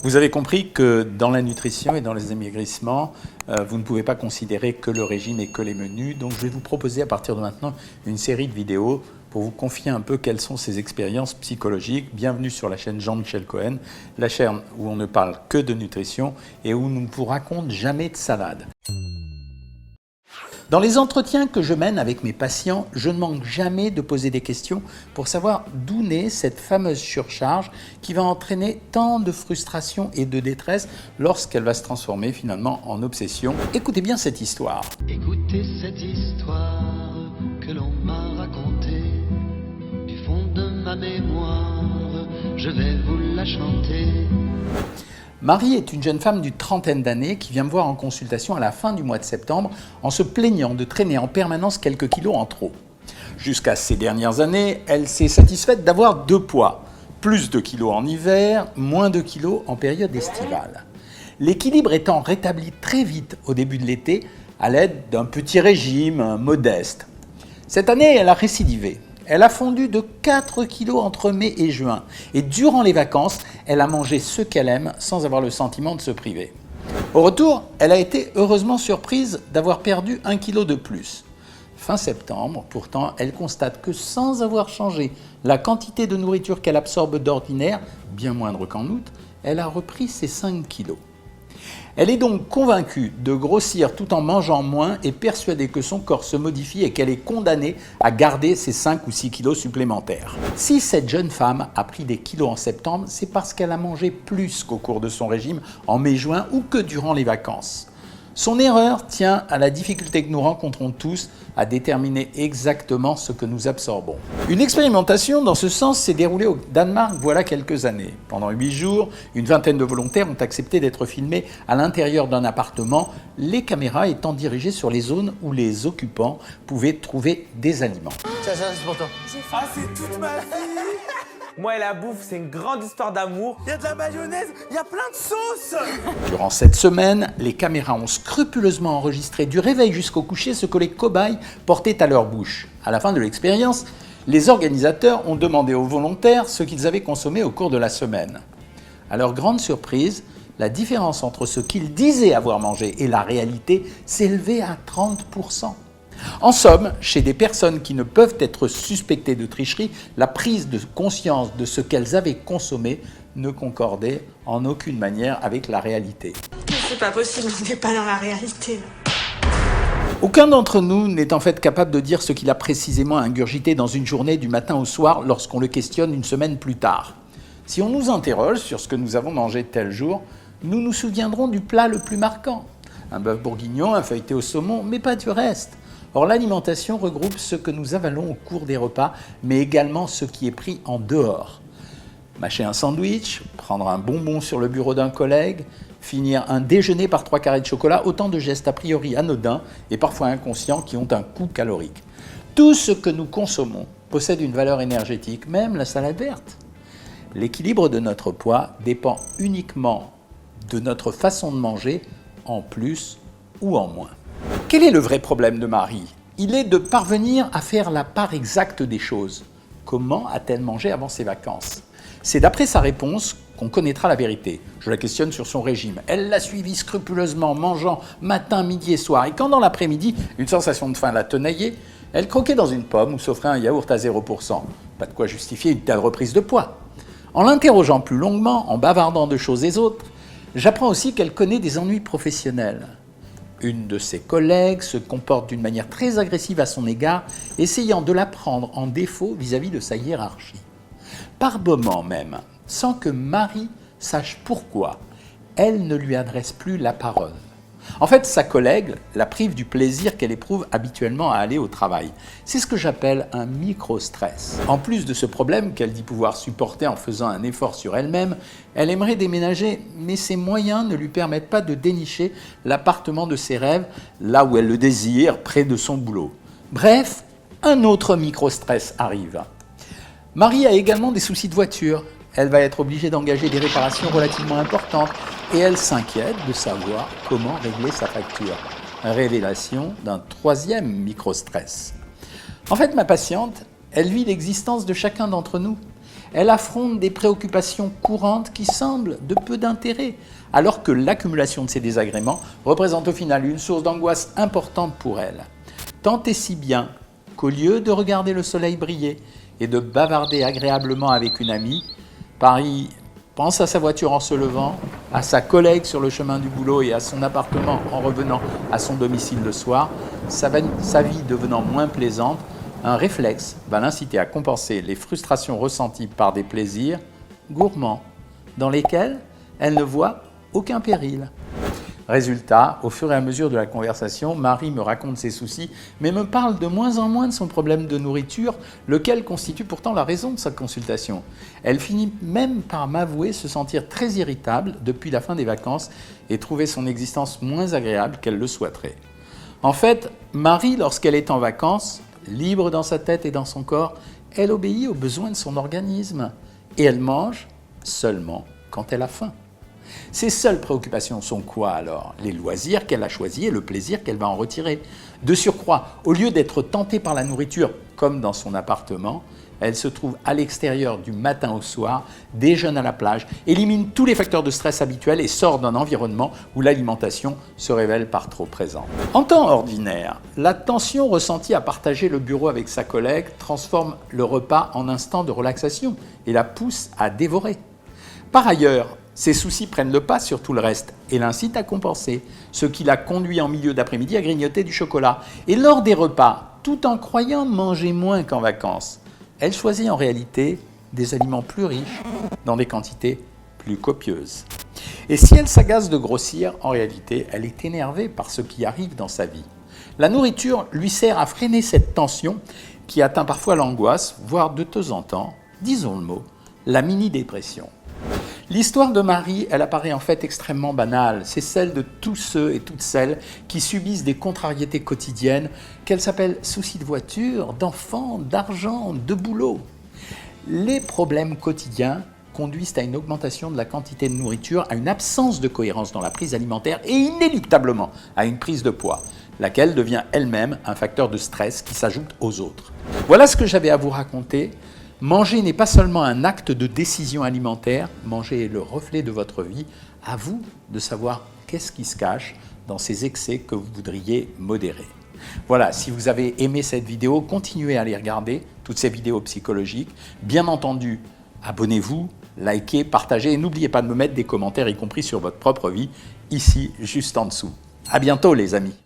Vous avez compris que dans la nutrition et dans les amaigrissements, vous ne pouvez pas considérer que le régime et que les menus. Donc je vais vous proposer à partir de maintenant une série de vidéos pour vous confier un peu quelles sont ces expériences psychologiques. Bienvenue sur la chaîne Jean-Michel Cohen, la chaîne où on ne parle que de nutrition et où nous ne vous raconte jamais de salade. Dans les entretiens que je mène avec mes patients, je ne manque jamais de poser des questions pour savoir d'où naît cette fameuse surcharge qui va entraîner tant de frustration et de détresse lorsqu'elle va se transformer finalement en obsession. Écoutez bien cette histoire. Écoutez cette histoire que l'on m'a racontée du fond de ma mémoire, je vais vous la chanter. Marie est une jeune femme d'une trentaine d'années qui vient me voir en consultation à la fin du mois de septembre en se plaignant de traîner en permanence quelques kilos en trop. Jusqu'à ces dernières années, elle s'est satisfaite d'avoir 2 poids, plus de kilos en hiver, moins de kilos en période estivale. L'équilibre étant rétabli très vite au début de l'été à l'aide d'un petit régime modeste. Cette année, elle a récidivé. Elle a fondu de 4 kilos entre mai et juin. Et durant les vacances, elle a mangé ce qu'elle aime sans avoir le sentiment de se priver. Au retour, elle a été heureusement surprise d'avoir perdu 1 kilo de plus. Fin septembre, pourtant, elle constate que sans avoir changé la quantité de nourriture qu'elle absorbe d'ordinaire, bien moindre qu'en août, elle a repris ses 5 kilos. Elle est donc convaincue de grossir tout en mangeant moins et persuadée que son corps se modifie et qu'elle est condamnée à garder ses 5 ou 6 kilos supplémentaires. Si cette jeune femme a pris des kilos en septembre, c'est parce qu'elle a mangé plus qu'au cours de son régime en mai-juin ou que durant les vacances. Son erreur tient à la difficulté que nous rencontrons tous à déterminer exactement ce que nous absorbons. Une expérimentation dans ce sens s'est déroulée au Danemark voilà quelques années. Pendant 8 jours, une vingtaine de volontaires ont accepté d'être filmés à l'intérieur d'un appartement, les caméras étant dirigées sur les zones où les occupants pouvaient trouver des aliments. Tiens, c'est pour toi. Ah, c'est toute ma vie. Moi et la bouffe, c'est une grande histoire d'amour. Il y a de la mayonnaise, il y a plein de sauces. Durant cette semaine, les caméras ont scrupuleusement enregistré du réveil jusqu'au coucher ce que les cobayes portaient à leur bouche. À la fin de l'expérience, les organisateurs ont demandé aux volontaires ce qu'ils avaient consommé au cours de la semaine. À leur grande surprise, la différence entre ce qu'ils disaient avoir mangé et la réalité s'élevait à 30%. En somme, chez des personnes qui ne peuvent être suspectées de tricherie, la prise de conscience de ce qu'elles avaient consommé ne concordait en aucune manière avec la réalité. C'est pas possible, on n'est pas dans la réalité. Aucun d'entre nous n'est en fait capable de dire ce qu'il a précisément ingurgité dans une journée du matin au soir lorsqu'on le questionne une semaine plus tard. Si on nous interroge sur ce que nous avons mangé tel jour, nous nous souviendrons du plat le plus marquant. Un bœuf bourguignon, un feuilleté au saumon, mais pas du reste. Or, l'alimentation regroupe ce que nous avalons au cours des repas, mais également ce qui est pris en dehors. Mâcher un sandwich, prendre un bonbon sur le bureau d'un collègue, finir un déjeuner par 3 carrés de chocolat, autant de gestes a priori anodins et parfois inconscients qui ont un coût calorique. Tout ce que nous consommons possède une valeur énergétique, même la salade verte. L'équilibre de notre poids dépend uniquement de notre façon de manger, en plus ou en moins. Quel est le vrai problème de Marie? Il est de parvenir à faire la part exacte des choses. Comment a-t-elle mangé avant ses vacances? C'est d'après sa réponse qu'on connaîtra la vérité. Je la questionne sur son régime. Elle l'a suivi scrupuleusement, mangeant matin, midi et soir. Et quand dans l'après-midi, une sensation de faim la tenaillait, elle croquait dans une pomme ou s'offrait un yaourt à 0%. Pas de quoi justifier une telle reprise de poids. En l'interrogeant plus longuement, en bavardant de choses et autres, j'apprends aussi qu'elle connaît des ennuis professionnels. Une de ses collègues se comporte d'une manière très agressive à son égard, essayant de la prendre en défaut vis-à-vis de sa hiérarchie. Par moments même, sans que Marie sache pourquoi, elle ne lui adresse plus la parole. En fait, sa collègue la prive du plaisir qu'elle éprouve habituellement à aller au travail. C'est ce que j'appelle un micro-stress. En plus de ce problème qu'elle dit pouvoir supporter en faisant un effort sur elle-même, elle aimerait déménager, mais ses moyens ne lui permettent pas de dénicher l'appartement de ses rêves, là où elle le désire, près de son boulot. Bref, un autre micro-stress arrive. Marie a également des soucis de voiture. Elle va être obligée d'engager des réparations relativement importantes et elle s'inquiète de savoir comment régler sa facture. Révélation d'un 3e micro-stress. En fait, ma patiente, elle vit l'existence de chacun d'entre nous. Elle affronte des préoccupations courantes qui semblent de peu d'intérêt, alors que l'accumulation de ces désagréments représente au final une source d'angoisse importante pour elle. Tant et si bien qu'au lieu de regarder le soleil briller et de bavarder agréablement avec une amie, Marie pense à sa voiture en se levant, à sa collègue sur le chemin du boulot et à son appartement en revenant à son domicile le soir. Sa vie devenant moins plaisante, un réflexe va l'inciter à compenser les frustrations ressenties par des plaisirs gourmands, dans lesquels elle ne voit aucun péril. Résultat, au fur et à mesure de la conversation, Marie me raconte ses soucis, mais me parle de moins en moins de son problème de nourriture, lequel constitue pourtant la raison de sa consultation. Elle finit même par m'avouer se sentir très irritable depuis la fin des vacances et trouver son existence moins agréable qu'elle le souhaiterait. En fait, Marie, lorsqu'elle est en vacances, libre dans sa tête et dans son corps, elle obéit aux besoins de son organisme et elle mange seulement quand elle a faim. Ses seules préoccupations sont quoi alors? Les loisirs qu'elle a choisis et le plaisir qu'elle va en retirer. De surcroît, au lieu d'être tentée par la nourriture, comme dans son appartement, elle se trouve à l'extérieur du matin au soir, déjeune à la plage, élimine tous les facteurs de stress habituels et sort d'un environnement où l'alimentation se révèle par trop présente. En temps ordinaire, la tension ressentie à partager le bureau avec sa collègue transforme le repas en instant de relaxation et la pousse à dévorer. Par ailleurs, ses soucis prennent le pas sur tout le reste et l'incitent à compenser, ce qui la conduit en milieu d'après-midi à grignoter du chocolat. Et lors des repas, tout en croyant manger moins qu'en vacances, elle choisit en réalité des aliments plus riches, dans des quantités plus copieuses. Et si elle s'agace de grossir, en réalité, elle est énervée par ce qui arrive dans sa vie. La nourriture lui sert à freiner cette tension qui atteint parfois l'angoisse, voire de temps en temps, disons le mot, la mini-dépression. L'histoire de Marie, elle apparaît en fait extrêmement banale. C'est celle de tous ceux et toutes celles qui subissent des contrariétés quotidiennes, qu'elles s'appellent soucis de voiture, d'enfants, d'argent, de boulot. Les problèmes quotidiens conduisent à une augmentation de la quantité de nourriture, à une absence de cohérence dans la prise alimentaire et inéluctablement à une prise de poids, laquelle devient elle-même un facteur de stress qui s'ajoute aux autres. Voilà ce que j'avais à vous raconter. Manger n'est pas seulement un acte de décision alimentaire, manger est le reflet de votre vie. À vous de savoir qu'est-ce qui se cache dans ces excès que vous voudriez modérer. Voilà, si vous avez aimé cette vidéo, continuez à les regarder, toutes ces vidéos psychologiques. Bien entendu, abonnez-vous, likez, partagez et n'oubliez pas de me mettre des commentaires, y compris sur votre propre vie, ici, juste en dessous. À bientôt les amis.